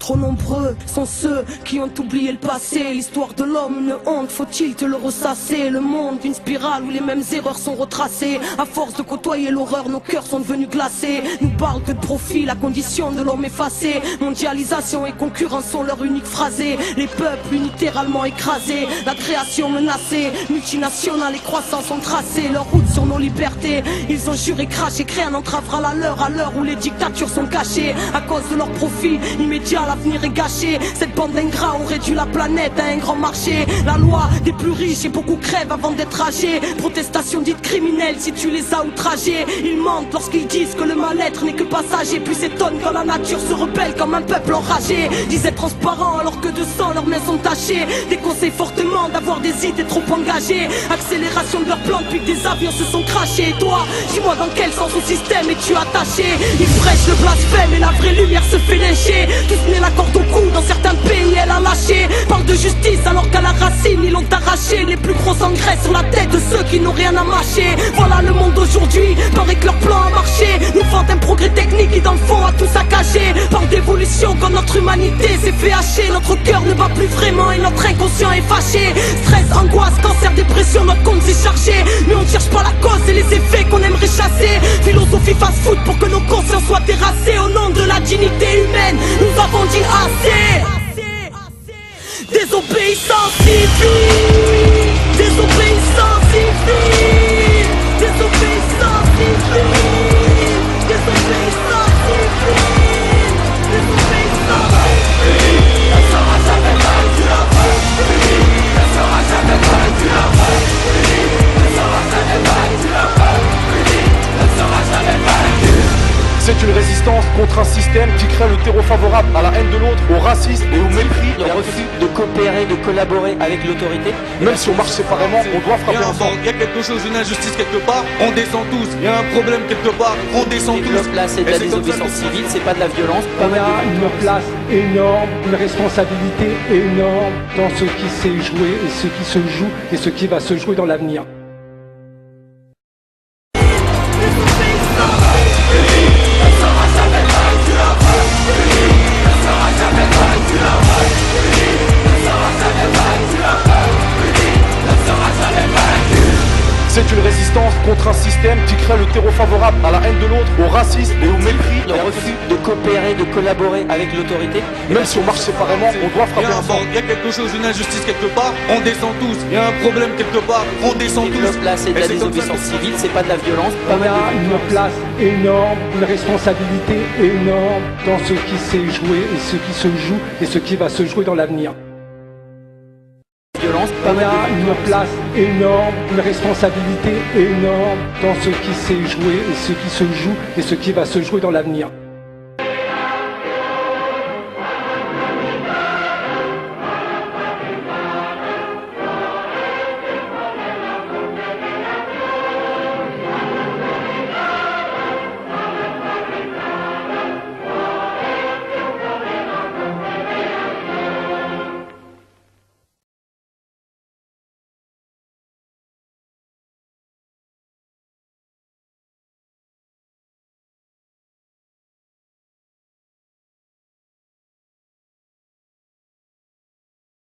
trop nombreux sont ceux qui ont oublié le passé. L'histoire de l'homme, une honte, faut-il te le ressasser? Le monde, une spirale où les mêmes erreurs sont retracées. À force de côtoyer l'horreur, nos cœurs sont devenus glacés. Nous parlent que de profit, la condition de l'homme effacée. Mondialisation et concurrence sont leur unique phrasé. Les peuples littéralement écrasés, la création menacée. Multinationales et croissance ont tracé leur route sur nos libertés. Ils ont juré, craché, créé un entravera la leur à l'heure où les dictatures sont cachées. À cause de leur profit immédiat, l'avenir est gâché. Cette bande d'ingrats ont réduit la planète à un grand marché. La loi des plus riches et beaucoup crèvent avant d'être âgés. Protestation dite criminelle si tu les as outragés. Ils mentent lorsqu'ils disent que le mal-être n'est que passager. Puis s'étonnent quand la nature se rebelle comme un peuple enragé. Disent être transparents alors que de sang leurs mains sont tachées. Déconseillent fortement d'avoir des idées trop engagées. Accélération de leur plan depuis que des avions se sont crachés. Et toi, dis-moi dans quel sens au système es-tu attaché? Ils prêchent le blasphème et la vraie lumière se fait lyncher. Tous nés la corde au cou, dans certains pays elle a lâché. Parle de justice alors qu'à la racine ils l'ont arraché. Les plus gros engraissent sur la tête de ceux qui n'ont rien à mâcher. Voilà le monde d'aujourd'hui, paraît que leur plan a marché. Nous vantent un progrès technique qui dans le fond a tout saccagé. Parle d'évolution quand notre humanité s'est fait hacher. Notre cœur ne bat plus vraiment et notre inconscient est fâché. Stress, angoisse, cancer, dépression, notre compte s'est chargé. Mais on ne cherche pas la cause et les effets qu'on aimerait chasser. Philosophie fast-food pour que nos consciences soient terrassées. Au nom de la dignité humaine, nous avons dit assez. Désobéissance civile, désobéissance civile, désobéissance civile, désobéissance civile, désobéissance civile. Elle sera jamais vaincue, la peuple. Elle sera jamais vaincue, la peuple. Elle sera jamais vaincue, la peuple. Elle sera jamais vaincue. C'est une résistance contre un système qui crée le terreau favorable à la haine de l'autre, au racisme et au mépris. Le refus de coopérer, de collaborer avec l'autorité. Même si on marche séparément, on doit frapper ensemble. Il y a quelque chose, une injustice quelque part, on descend tous. Il y a un problème quelque part, on descend tous. Là, c'est de la désobéissance civile, c'est pas de la violence. On a une place énorme, une responsabilité énorme dans ce qui s'est joué et ce qui se joue et ce qui va se jouer dans l'avenir. C'est une résistance contre un système qui crée le terreau favorable à la haine de l'autre, au racisme et au mépris. Le refus de coopérer, de collaborer avec l'autorité. Même si on marche séparément, on doit frapper ensemble. Il y a quelque chose, une injustice quelque part, on descend tous. Il y a un problème quelque part, on descend tous. Là, c'est de la désobéissance civile, c'est pas de la violence. On a une place énorme, une responsabilité énorme dans ce qui s'est joué et ce qui se joue et ce qui va se jouer dans l'avenir. On a une place énorme, une responsabilité énorme dans ce qui s'est joué et ce qui se joue et ce qui va se jouer dans l'avenir.